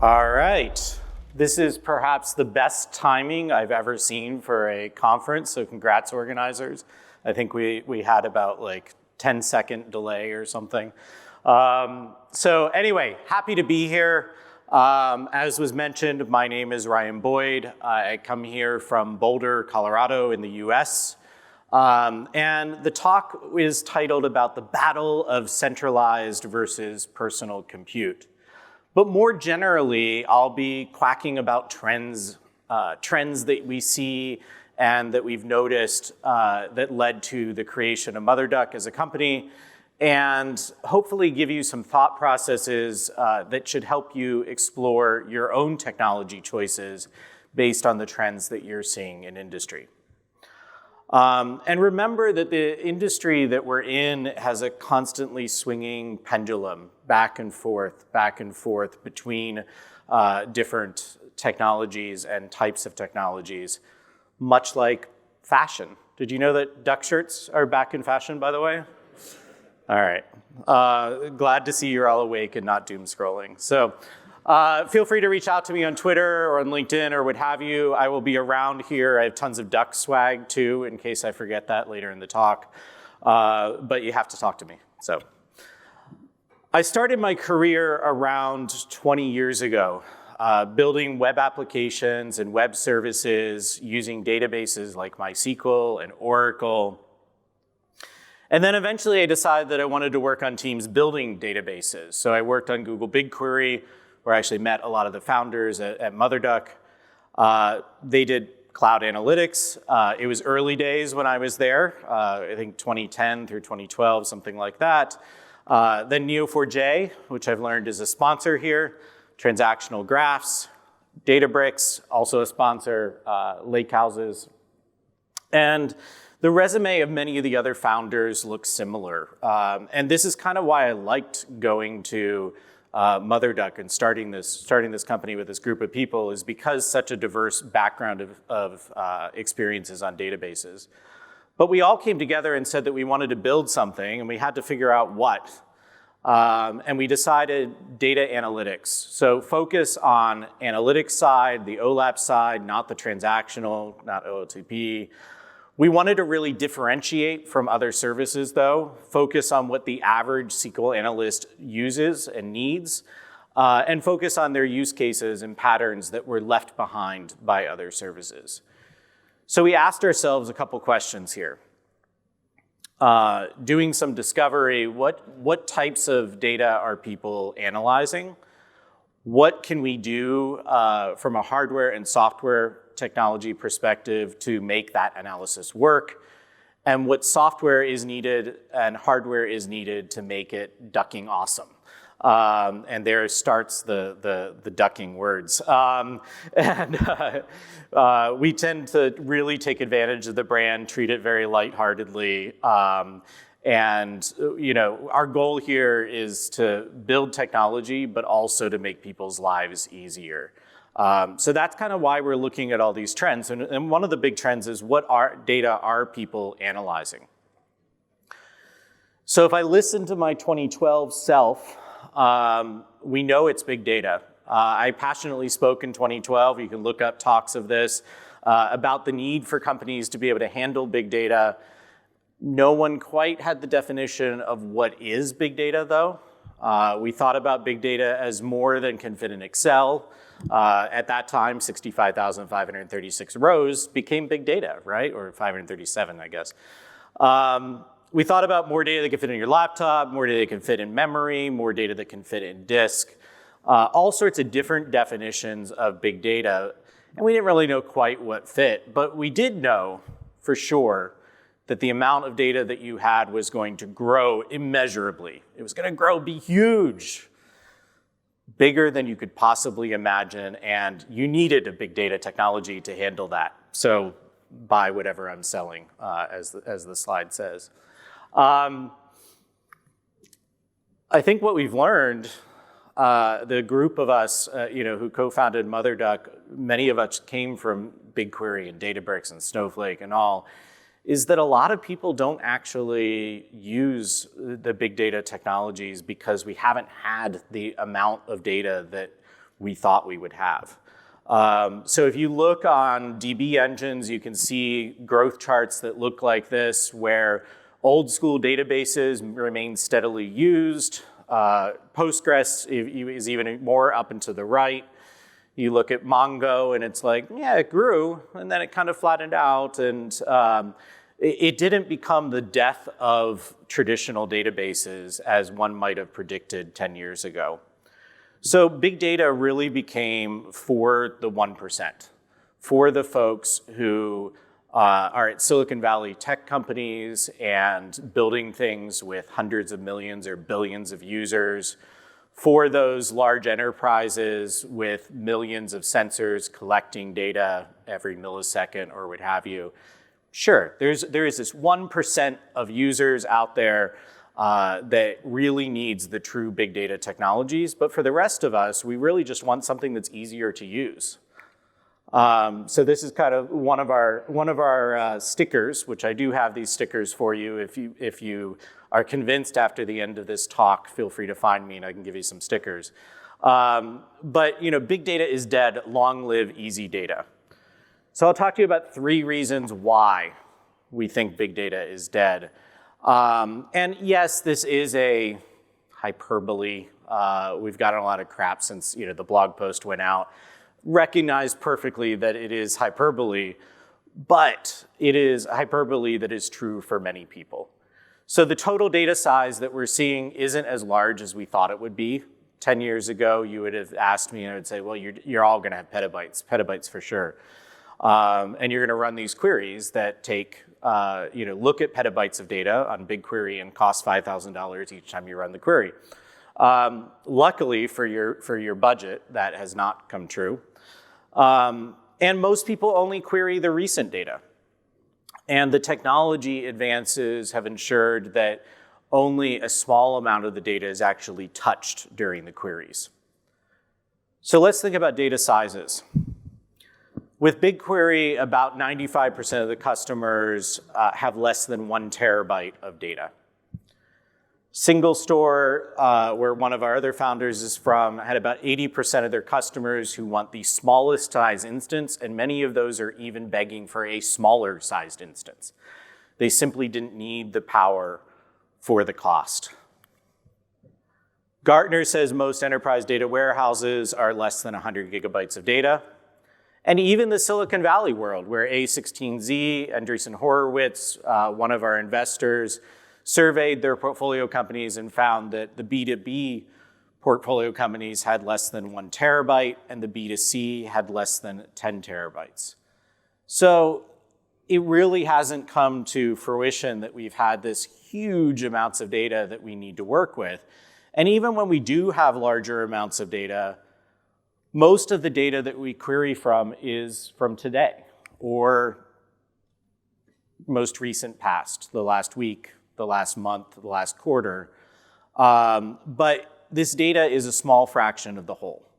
All right. This is perhaps the best timing I've ever seen for a conference, so congrats organizers. I think we had about like 10-second delay or something. So anyway, happy to be here. As was mentioned, my name is Ryan Boyd. I come here from Boulder, Colorado in the US. And the talk is titled about the battle of centralized versus personal compute. But more generally, I'll be quacking about trends that we see and that we've noticed that led to the creation of MotherDuck as a company, and hopefully give you some thought processes that should help you explore your own technology choices based on the trends that you're seeing in industry. And remember that the industry that we're in has a constantly swinging pendulum back and forth between different technologies and types of technologies, much like fashion. Did you know that duck shirts are back in fashion, by the way? All right. Glad to see you're all awake and not doom scrolling. So feel free to reach out to me on Twitter or on LinkedIn or what have you. I will be around here. I have tons of duck swag too, in case I forget that later in the talk. But you have to talk to me. So I started my career around 20 years ago, building web applications and web services using databases like MySQL and Oracle. And then eventually I decided that I wanted to work on teams building databases. So I worked on Google BigQuery, where I actually met a lot of the founders at MotherDuck. They did cloud analytics. It was early days when I was there, I think 2010 through 2012, something like that. Then Neo4j, which I've learned is a sponsor here, transactional graphs, Databricks, also a sponsor, lakehouses. And the resume of many of the other founders looks similar. And this is kind of why I liked going to MotherDuck and starting this company with this group of people, is because such a diverse background of experiences on databases. But we all came together and said that we wanted to build something and we had to figure out what. And we decided data analytics. So focus on analytics side, the OLAP side, not the transactional, not OLTP. We wanted to really differentiate from other services though, focus on what the average SQL analyst uses and needs, and focus on their use cases and patterns that were left behind by other services. So we asked ourselves a couple questions here. Doing some discovery, what types of data are people analyzing? What can we do from a hardware and software technology perspective to make that analysis work? And what software is needed and hardware is needed to make it ducking awesome? And there starts the ducking words. We tend to really take advantage of the brand, treat it very lightheartedly. And our goal here is to build technology, but also to make people's lives easier. So that's kind of why we're looking at all these trends. And one of the big trends is what data are people analyzing? So if I listen to my 2012 self, we know it's big data. I passionately spoke in 2012, you can look up talks of this, about the need for companies to be able to handle big data. No one quite had the definition of what is big data though. We thought about big data as more than can fit in Excel. At that time, 65,536 rows became big data, right? Or 537, I guess. We thought about more data that can fit in your laptop, more data that can fit in memory, more data that can fit in disk, all sorts of different definitions of big data. And we didn't really know quite what fit, but we did know for sure that the amount of data that you had was going to grow immeasurably. It was going to grow, be huge, bigger than you could possibly imagine, and you needed a big data technology to handle that. So buy whatever I'm selling, as the slide says. I think what we've learned, the group of us who co-founded MotherDuck, many of us came from BigQuery and Databricks and Snowflake and all, is that a lot of people don't actually use the big data technologies because we haven't had the amount of data that we thought we would have. So if you look on DB engines, you can see growth charts that look like this, where old school databases remain steadily used. Postgres is even more up and to the right. You look at Mongo and it's like, yeah, it grew, and then it kind of flattened out, and it didn't become the death of traditional databases as one might have predicted 10 years ago. So big data really became for the 1%, for the folks who are at Silicon Valley tech companies and building things with hundreds of millions or billions of users, for those large enterprises with millions of sensors collecting data every millisecond or what have you. Sure, there is this 1% of users out there that really needs the true big data technologies, but for the rest of us, we really just want something that's easier to use. So this is kind of one of our stickers, which I do have these stickers for you. If you are convinced after the end of this talk, feel free to find me and I can give you some stickers. But big data is dead. Long live easy data. So I'll talk to you about 3 reasons why we think big data is dead. And yes, this is a hyperbole. We've gotten a lot of crap since the blog post went out. Recognize perfectly that it is hyperbole, but it is hyperbole that is true for many people. So the total data size that we're seeing isn't as large as we thought it would be. 10 years ago, you would have asked me and I would say, well, you're all gonna have petabytes for sure. And you're gonna run these queries that take, look at petabytes of data on BigQuery and cost $5,000 each time you run the query. Luckily for your budget, that has not come true. And most people only query the recent data. And the technology advances have ensured that only a small amount of the data is actually touched during the queries. So let's think about data sizes. With BigQuery, about 95% of the customers have less than 1 terabyte of data. Single Store, where one of our other founders is from, had about 80% of their customers who want the smallest size instance, and many of those are even begging for a smaller sized instance. They simply didn't need the power for the cost. Gartner says most enterprise data warehouses are less than 100 gigabytes of data. And even the Silicon Valley world, where A16Z, Andreessen Horowitz, one of our investors, surveyed their portfolio companies and found that the B2B portfolio companies had less than 1 terabyte and the B2C had less than 10 terabytes. So it really hasn't come to fruition that we've had this huge amounts of data that we need to work with. And even when we do have larger amounts of data, most of the data that we query from is from today or most recent past, the last week, the last month, the last quarter. But this data is a small fraction of the whole.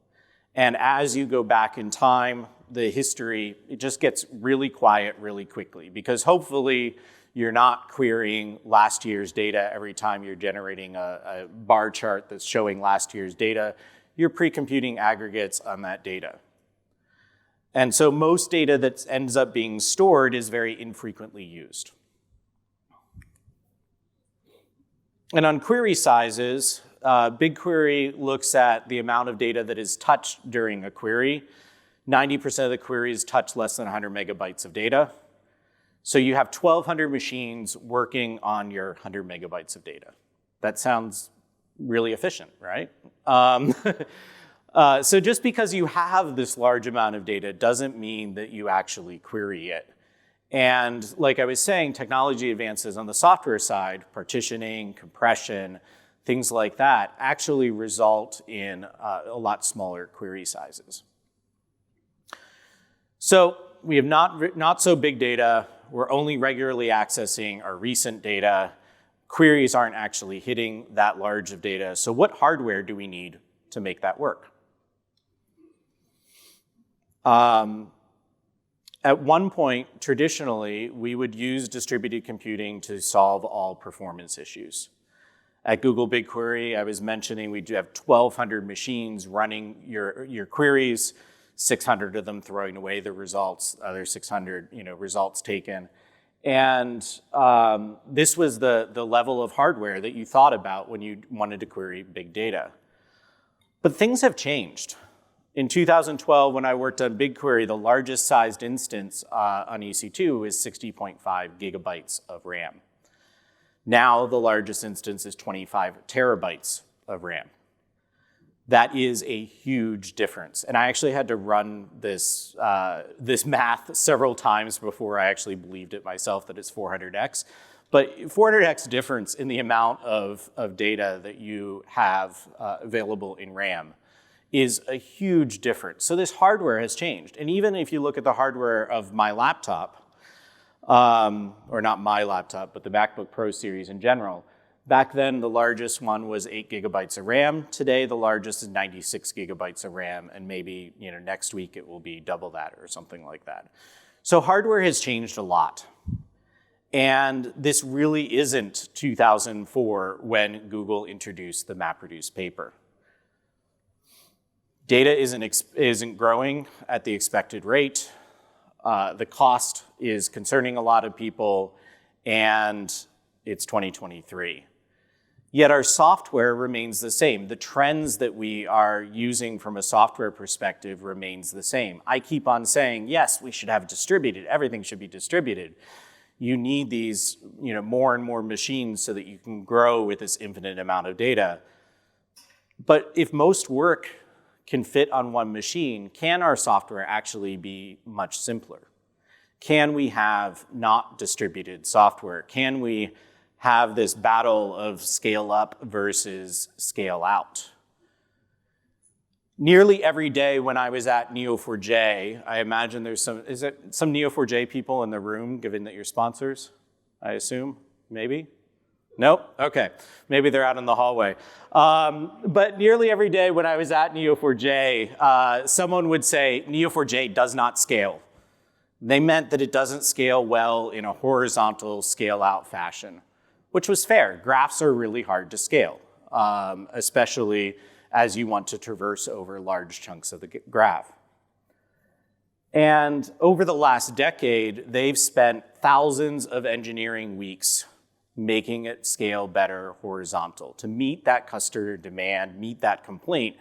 And as you go back in time, the history, it just gets really quiet really quickly, because hopefully you're not querying last year's data every time you're generating a bar chart that's showing last year's data. You're pre-computing aggregates on that data. And so most data that ends up being stored is very infrequently used. And on query sizes, BigQuery looks at the amount of data that is touched during a query. 90% of the queries touch less than 100 megabytes of data. So you have 1,200 machines working on your 100 megabytes of data. That sounds really efficient, right? So just because you have this large amount of data doesn't mean that you actually query it. And like I was saying, technology advances on the software side, partitioning, compression, things like that, actually result in a lot smaller query sizes. So we have not so big data. We're only regularly accessing our recent data. Queries aren't actually hitting that large of data. So what hardware do we need to make that work? At one point, traditionally, we would use distributed computing to solve all performance issues. At Google BigQuery, I was mentioning we do have 1,200 machines running your queries, 600 of them throwing away the results, other 600 results taken. And this was the level of hardware that you thought about when you wanted to query big data. But things have changed. In 2012, when I worked on BigQuery, the largest sized instance on EC2 is 60.5 gigabytes of RAM. Now the largest instance is 25 terabytes of RAM. That is a huge difference. And I actually had to run this math several times before I actually believed it myself that it's 400x. But 400x difference in the amount of data that you have available in RAM is a huge difference. So this hardware has changed. And even if you look at the hardware of my laptop, or not my laptop, but the MacBook Pro series in general, back then the largest one was 8 gigabytes of RAM. Today the largest is 96 gigabytes of RAM, and maybe next week it will be double that or something like that. So hardware has changed a lot. And this really isn't 2004 when Google introduced the MapReduce paper. Data isn't growing at the expected rate. The cost is concerning a lot of people, and it's 2023. Yet our software remains the same. The trends that we are using from a software perspective remains the same. I keep on saying, yes, we should have distributed. Everything should be distributed. You need these more and more machines so that you can grow with this infinite amount of data. But if most work can fit on one machine, can our software actually be much simpler? Can we have not distributed software? Can we have this battle of scale up versus scale out? Nearly every day when I was at Neo4j, I imagine there's some Neo4j people in the room, given that you're sponsors, I assume, maybe? Nope? Okay. Maybe they're out in the hallway. But nearly every day when I was at Neo4j, someone would say, Neo4j does not scale. They meant that it doesn't scale well in a horizontal scale-out fashion, which was fair. Graphs are really hard to scale, especially as you want to traverse over large chunks of the graph. And over the last decade, they've spent thousands of engineering weeks making it scale better horizontal to meet that customer demand, meet that complaint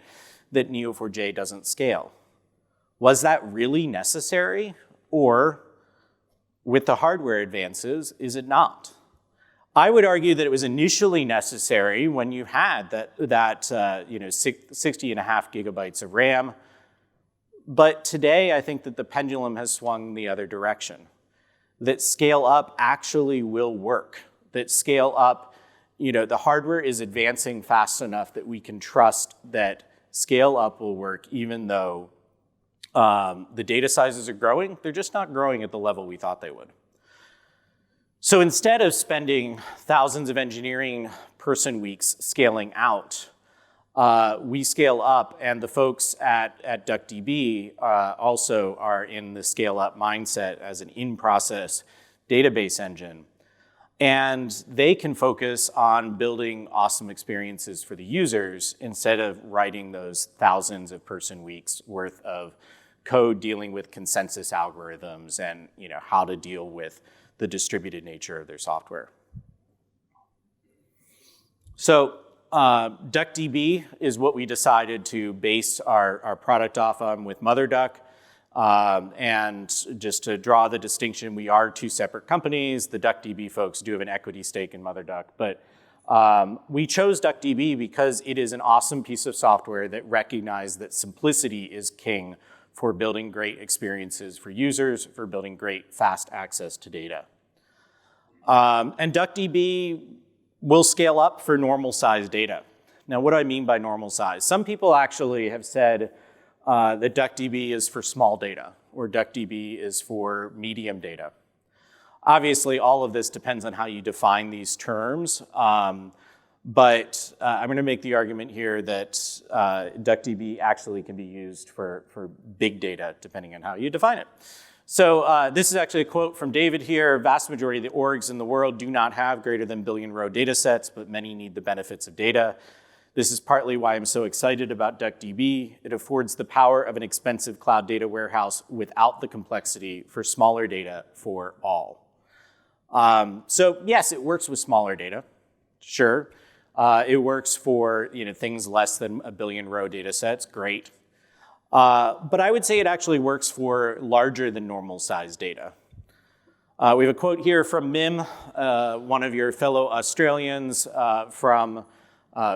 that Neo4j doesn't scale. Was that really necessary? Or with the hardware advances, is it not? I would argue that it was initially necessary when you had that 60.5 gigabytes of RAM. But today, I think that the pendulum has swung the other direction. That scale up actually will work. That scale up, the hardware is advancing fast enough that we can trust that scale up will work even though the data sizes are growing. They're just not growing at the level we thought they would. So instead of spending thousands of engineering person weeks scaling out, we scale up, and the folks at DuckDB also are in the scale up mindset as an in-process database engine. And they can focus on building awesome experiences for the users instead of writing those thousands of person weeks worth of code dealing with consensus algorithms and how to deal with the distributed nature of their software. So DuckDB is what we decided to base our product off on with MotherDuck. And just to draw the distinction, we are two separate companies. The DuckDB folks do have an equity stake in MotherDuck, but we chose DuckDB because it is an awesome piece of software that recognized that simplicity is king for building great experiences for users, for building great fast access to data. And DuckDB will scale up for normal size data. Now, what do I mean by normal size? Some people actually have said that DuckDB is for small data, or DuckDB is for medium data. Obviously, all of this depends on how you define these terms, but I'm going to make the argument here that DuckDB actually can be used for big data, depending on how you define it. So this is actually a quote from David here. Vast majority of the orgs in the world do not have greater than billion row data sets, but many need the benefits of data. This is partly why I'm so excited about DuckDB. It affords the power of an expensive cloud data warehouse without the complexity for smaller data for all. So yes, it works with smaller data, sure. It works for things less than a billion row data sets, great. But I would say it actually works for larger than normal size data. We have a quote here from Mim, one of your fellow Australians from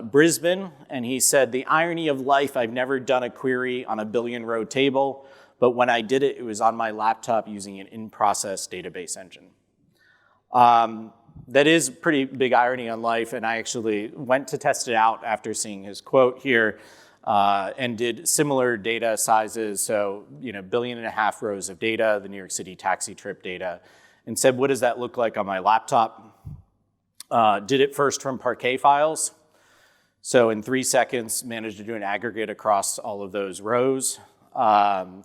Brisbane, and he said, "The irony of life, I've never done a query on a billion row table, but when I did it, it was on my laptop using an in-process database engine." That is pretty big irony on life, and I actually went to test it out after seeing his quote here. And did similar data sizes, so 1.5 billion rows of data, the New York City taxi trip data, and said, what does that look like on my laptop? Did it first from Parquet files. So in 3 seconds, managed to do an aggregate across all of those rows. And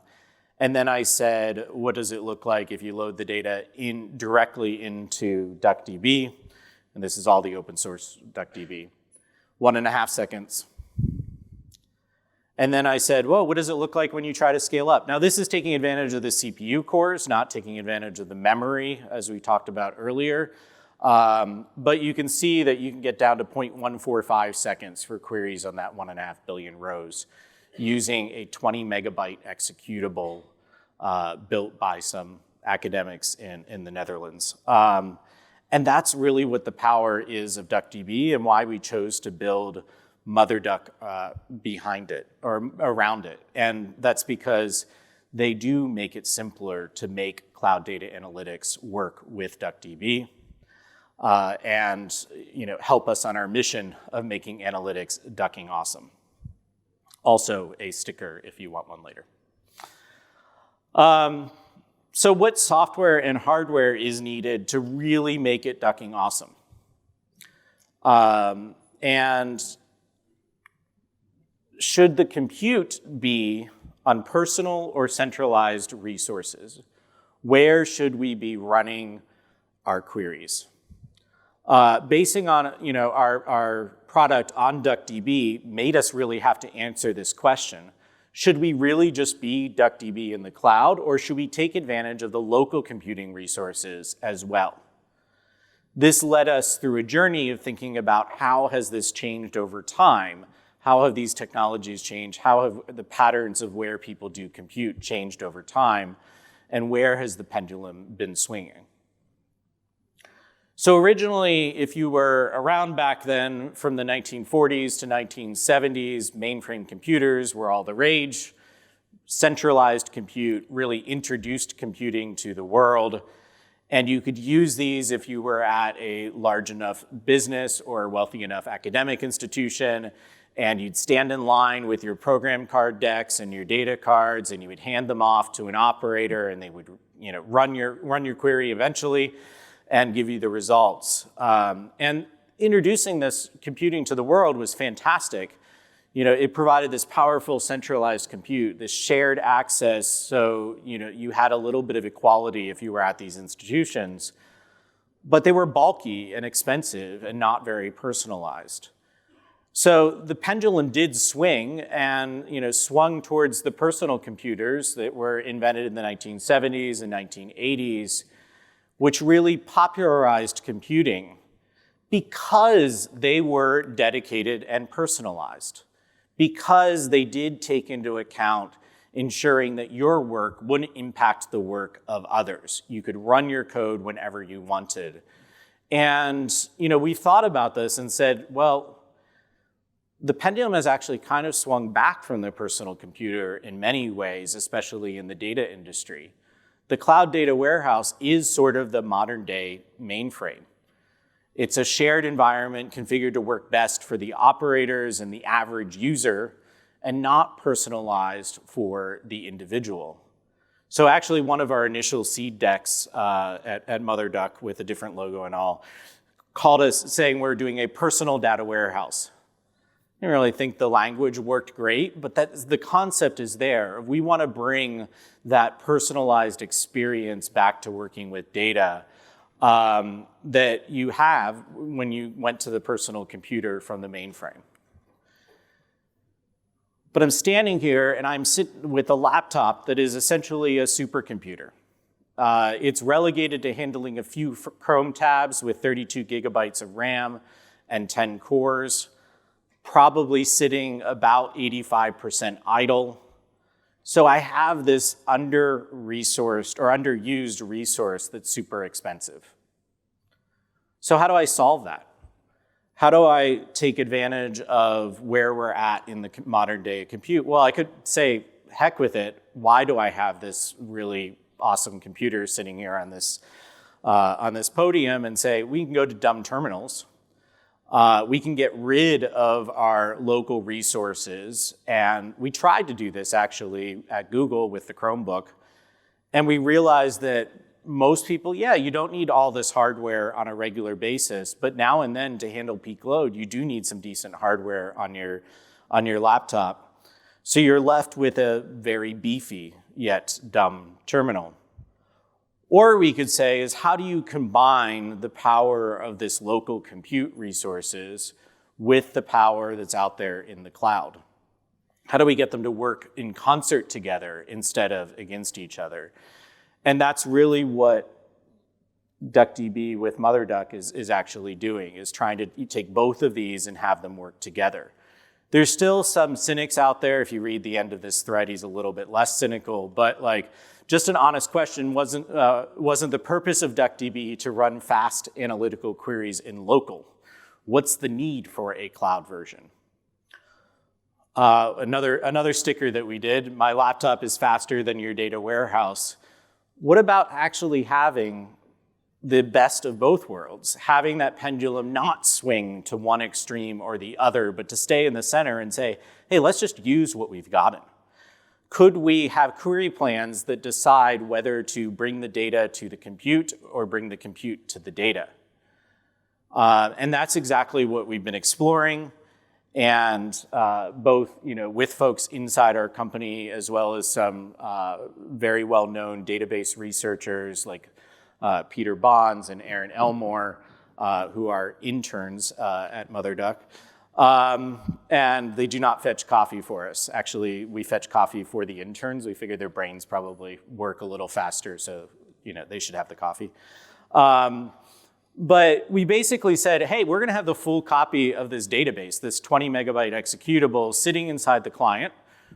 then I said, what does it look like if you load the data directly into DuckDB? And this is all the open source DuckDB. 1.5 seconds. And then I said, well, what does it look like when you try to scale up? Now, this is taking advantage of the CPU cores, not taking advantage of the memory, as we talked about earlier. But you can see that you can get down to 0.145 seconds for queries on that 1.5 billion rows using a 20 megabyte executable built by some academics in the Netherlands. And that's really what the power is of DuckDB and why we chose to build MotherDuck behind it or around it. And that's because they do make it simpler to make cloud data analytics work with DuckDB and help us on our mission of making analytics ducking awesome. Also a sticker if you want one later. So what software and hardware is needed to really make it ducking awesome? And should the compute be on personal or centralized resources? Where should we be running our queries? Basing on our product on DuckDB made us really have to answer this question. Should we really just be DuckDB in the cloud, or should we take advantage of the local computing resources as well? This led us through a journey of thinking about how has this changed over time. How have these technologies changed? How have the patterns of where people do compute changed over time? And where has the pendulum been swinging? So originally, if you were around back then, from the 1940s to 1970s, mainframe computers were all the rage. Centralized compute really introduced computing to the world. And you could use these if you were at a large enough business or a wealthy enough academic institution, and you'd stand in line with your program card decks and your data cards, and you would hand them off to an operator, and they would run your query eventually and give you the results. And introducing this computing to the world was fantastic. It provided this powerful centralized compute, this shared access, so you had a little bit of equality if you were at these institutions, but they were bulky and expensive and not very personalized. So the pendulum did swing and swung towards the personal computers that were invented in the 1970s and 1980s, which really popularized computing because they were dedicated and personalized, because they did take into account ensuring that your work wouldn't impact the work of others. You could run your code whenever you wanted. And we thought about this and said, well, the pendulum has actually kind of swung back from the personal computer in many ways, especially in the data industry. The cloud data warehouse is sort of the modern day mainframe. It's a shared environment configured to work best for the operators and the average user, and not personalized for the individual. So actually one of our initial seed decks at MotherDuck, with a different logo and all, called us saying we're doing a personal data warehouse. I didn't really think the language worked great, but the concept is there. We want to bring that personalized experience back to working with data that you have when you went to the personal computer from the mainframe. But I'm standing here and I'm sitting with a laptop that is essentially a supercomputer. It's relegated to handling a few Chrome tabs with 32 gigabytes of RAM and 10 cores, probably sitting about 85% idle. So I have this under-resourced or underused resource that's super expensive. So how do I solve that? How do I take advantage of where we're at in the modern day compute? Well, I could say, heck with it. Why do I have this really awesome computer sitting here on this podium and say, we can go to dumb terminals. We can get rid of our local resources. And we tried to do this actually at Google with the Chromebook. And we realized that most people, yeah, you don't need all this hardware on a regular basis, but now and then to handle peak load, you do need some decent hardware on your laptop. So you're left with a very beefy yet dumb terminal. Or we could say is, how do you combine the power of this local compute resources with the power that's out there in the cloud? How do we get them to work in concert together instead of against each other? And that's really what DuckDB with MotherDuck is actually doing, is trying to take both of these and have them work together. There's still some cynics out there. If you read the end of this thread, he's a little bit less cynical, but like, just an honest question, wasn't the purpose of DuckDB to run fast analytical queries in local? What's the need for a cloud version? Another sticker that we did, my laptop is faster than your data warehouse. What about actually having the best of both worlds, having that pendulum not swing to one extreme or the other, but to stay in the center and say, hey, let's just use what we've gotten. Could we have query plans that decide whether to bring the data to the compute or bring the compute to the data? And that's exactly what we've been exploring. And both with folks inside our company as well as some very well-known database researchers like Peter Bonds and Aaron Elmore, who are interns at MotherDuck. And they do not fetch coffee for us. Actually, we fetch coffee for the interns. We figure their brains probably work a little faster, so they should have the coffee. But we basically said, hey, we're going to have the full copy of this database, this 20 megabyte executable sitting inside the client,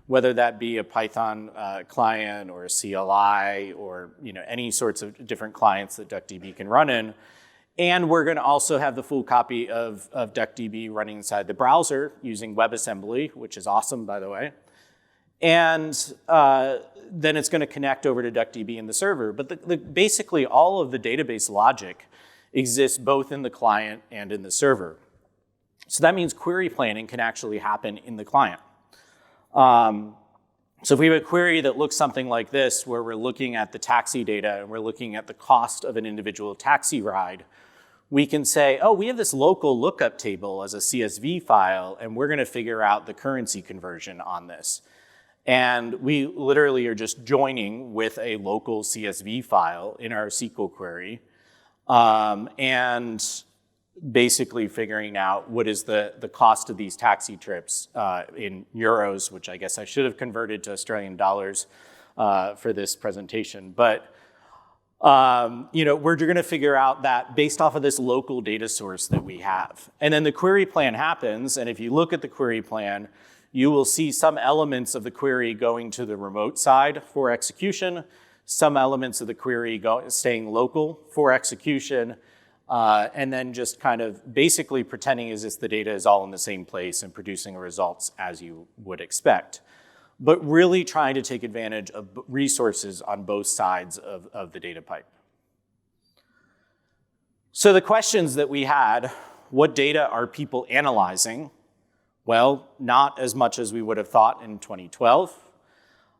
whether that be a Python client or a CLI or any sorts of different clients that DuckDB can run in. And we're going to also have the full copy of DuckDB running inside the browser using WebAssembly, which is awesome, by the way. And then it's going to connect over to DuckDB in the server. But basically, all of the database logic exists both in the client and in the server. So that means query planning can actually happen in the client. So if we have a query that looks something like this, where we're looking at the taxi data and we're looking at the cost of an individual taxi ride, we can say, oh, we have this local lookup table as a CSV file, and we're going to figure out the currency conversion on this. And we literally are just joining with a local CSV file in our SQL query, and basically figuring out what is the cost of these taxi trips in euros, which I guess I should have converted to Australian dollars for this presentation. But we're going to figure out that based off of this local data source that we have. And then the query plan happens, and if you look at the query plan, you will see some elements of the query going to the remote side for execution, some elements of the query staying local for execution, and then just kind of basically pretending as if the data is all in the same place and producing results as you would expect. But really trying to take advantage of resources on both sides of the data pipe. So the questions that we had, what data are people analyzing? Well, not as much as we would have thought in 2012.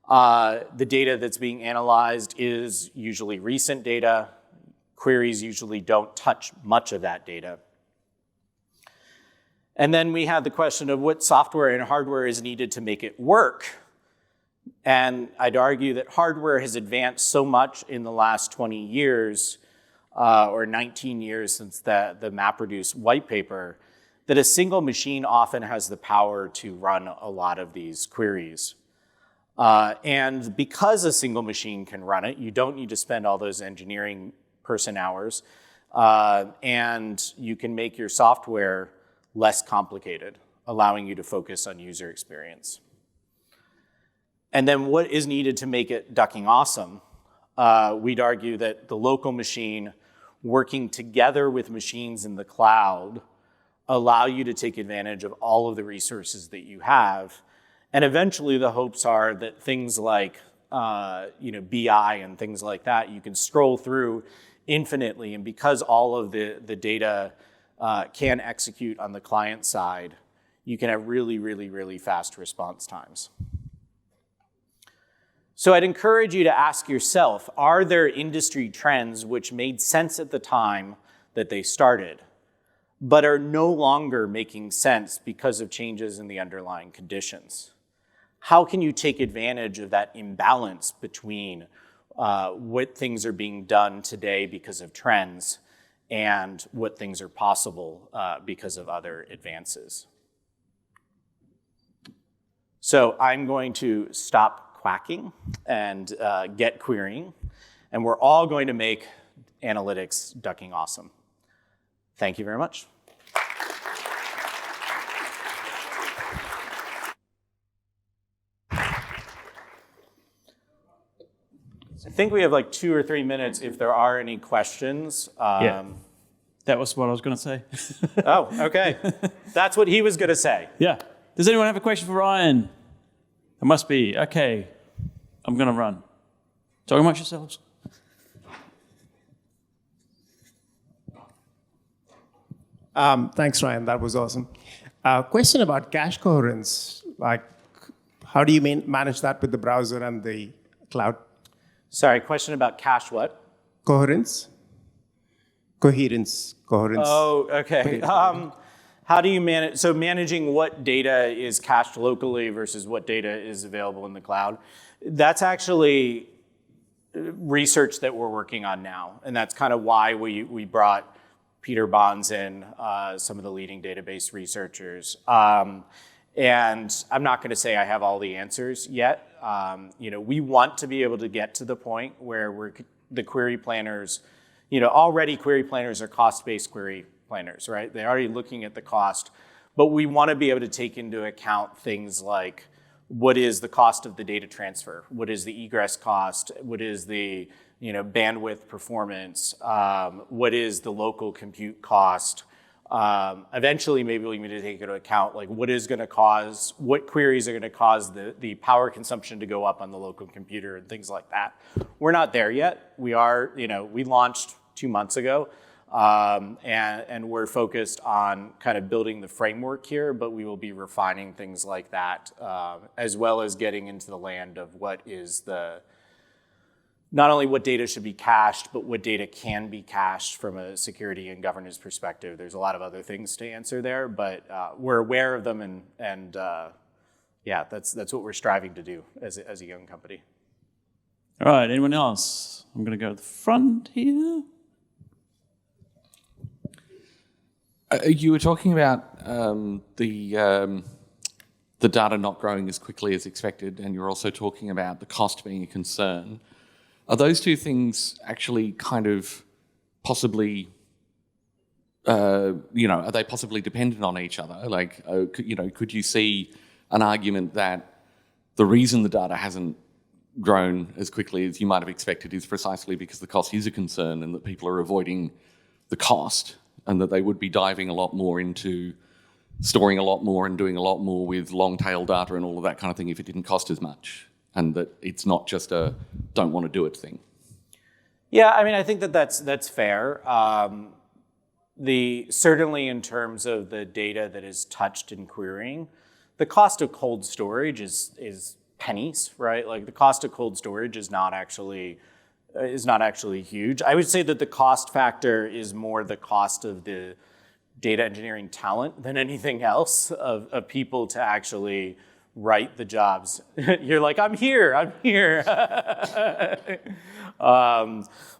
The data that's being analyzed is usually recent data. Queries usually don't touch much of that data. And then we had the question of what software and hardware is needed to make it work. And I'd argue that hardware has advanced so much in the last 20 years, or 19 years since the MapReduce white paper, that a single machine often has the power to run a lot of these queries. And because a single machine can run it, you don't need to spend all those engineering person hours, and you can make your software less complicated, allowing you to focus on user experience. And then what is needed to make it ducking awesome? We'd argue that the local machine working together with machines in the cloud allow you to take advantage of all of the resources that you have. And eventually the hopes are that things like BI and things like that, you can scroll through infinitely. And because all of the data can execute on the client side, you can have really, really, really fast response times. So I'd encourage you to ask yourself, are there industry trends which made sense at the time that they started, but are no longer making sense because of changes in the underlying conditions? How can you take advantage of that imbalance between what things are being done today because of trends and what things are possible because of other advances? So I'm going to stop quacking and get querying, and we're all going to make analytics ducking awesome. Thank you very much. I think we have like 2 or 3 minutes if there are any questions. Yeah, that was what I was going to say. Oh, okay. That's what he was going to say. Yeah. Does anyone have a question for Ryan? There must be. Okay. I'm going to run. Talk amongst yourselves. Thanks, Ryan. That was awesome. Question about cache coherence. Like, how do you manage that with the browser and the cloud? Sorry, question about cache what? Coherence. Coherence. Oh, okay. How do you manage, so managing what data is cached locally versus what data is available in the cloud? That's actually research that we're working on now. And that's kind of why we brought Peter Bonds in, some of the leading database researchers. And I'm not going to say I have all the answers yet. We want to be able to get to the point where the query planners, already query planners are cost-based query planners, right? They're already looking at the cost, but we want to be able to take into account things like what is the cost of the data transfer? What is the egress cost? What is the bandwidth performance? What is the local compute cost? Eventually, maybe we need to take into account like what queries are going to cause the power consumption to go up on the local computer and things like that. We're not there yet. We launched 2 months ago, and we're focused on kind of building the framework here, but we will be refining things like that, as well as getting into the land of what is not only what data should be cached, but what data can be cached from a security and governance perspective. There's a lot of other things to answer there, but we're aware of them, and that's what we're striving to do as a young company. All right, anyone else? I'm going to go to the front here. You were talking about the data not growing as quickly as expected, and you're also talking about the cost being a concern. Are those two things actually kind of possibly, are they possibly dependent on each other? Like, could you see an argument that the reason the data hasn't grown as quickly as you might have expected is precisely because the cost is a concern and that people are avoiding the cost, and that they would be diving a lot more into storing a lot more and doing a lot more with long-tail data and all of that kind of thing if it didn't cost as much, and that it's not just a don't want to do it thing? Yeah, I mean, I think that's fair. Certainly in terms of the data that is touched in querying, the cost of cold storage is pennies, right? Like the cost of cold storage is not actually huge. I would say that the cost factor is more the cost of the data engineering talent than anything else of people to actually write the jobs. You're like, I'm here.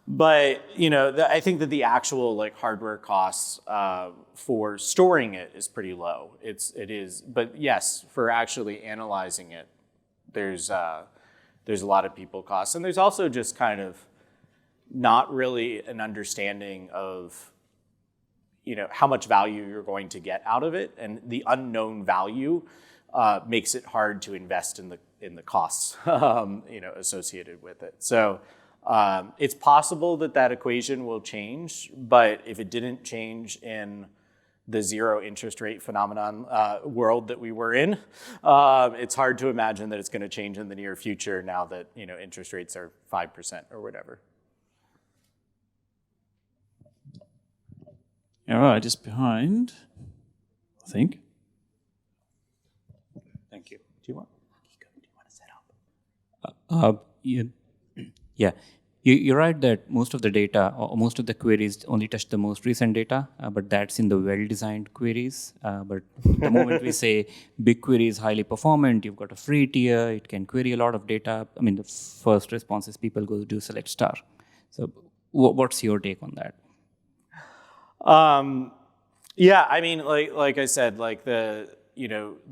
But I think that the actual like hardware costs for storing it is pretty low. It is, but yes, for actually analyzing it, there's a lot of people costs, and there's also just kind of not really an understanding of how much value you're going to get out of it, and the unknown value makes it hard to invest in the costs associated with it. So it's possible that equation will change, but if it didn't change in the zero interest rate phenomenon world that we were in, it's hard to imagine that it's going to change in the near future now that interest rates are 5% or whatever. All right, just behind, I think. Thank you. Do you want to set up? Yeah. You're right that most of the data or most of the queries only touch the most recent data, but that's in the well-designed queries. But the moment we say BigQuery is highly performant, you've got a free tier, it can query a lot of data. I mean, the first response is people go do select star. So what's your take on that? Yeah, I mean, like I said, like the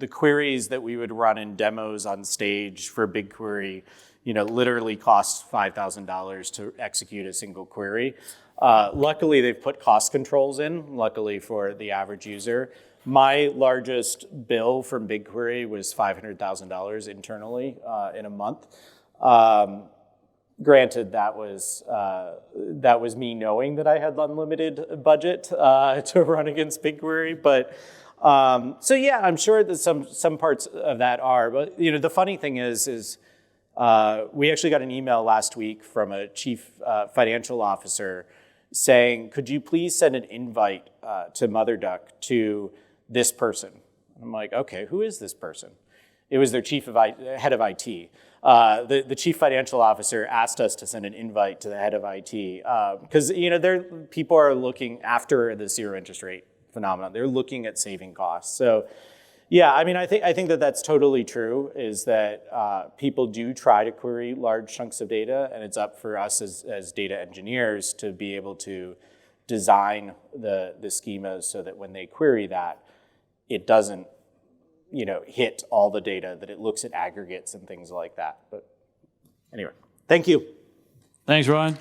queries that we would run in demos on stage for BigQuery, literally cost $5,000 to execute a single query. Luckily, they've put cost controls in, luckily for the average user. My largest bill from BigQuery was $500,000 internally in a month. Granted, that was me knowing that I had unlimited budget to run against BigQuery, but so yeah, I'm sure that some parts of that are. But the funny thing is we actually got an email last week from a chief financial officer saying, "Could you please send an invite to MotherDuck to this person?" I'm like, "Okay, who is this person?" It was their head of IT. The chief financial officer asked us to send an invite to the head of IT because people are looking after the zero interest rate phenomenon. They're looking at saving costs. So, yeah, I mean, I think that that's totally true. Is that people do try to query large chunks of data, and it's up for us as data engineers to be able to design the schemas so that when they query that, it doesn't hit all the data, that it looks at aggregates and things like that. But anyway, thank you. Thanks, Ryan.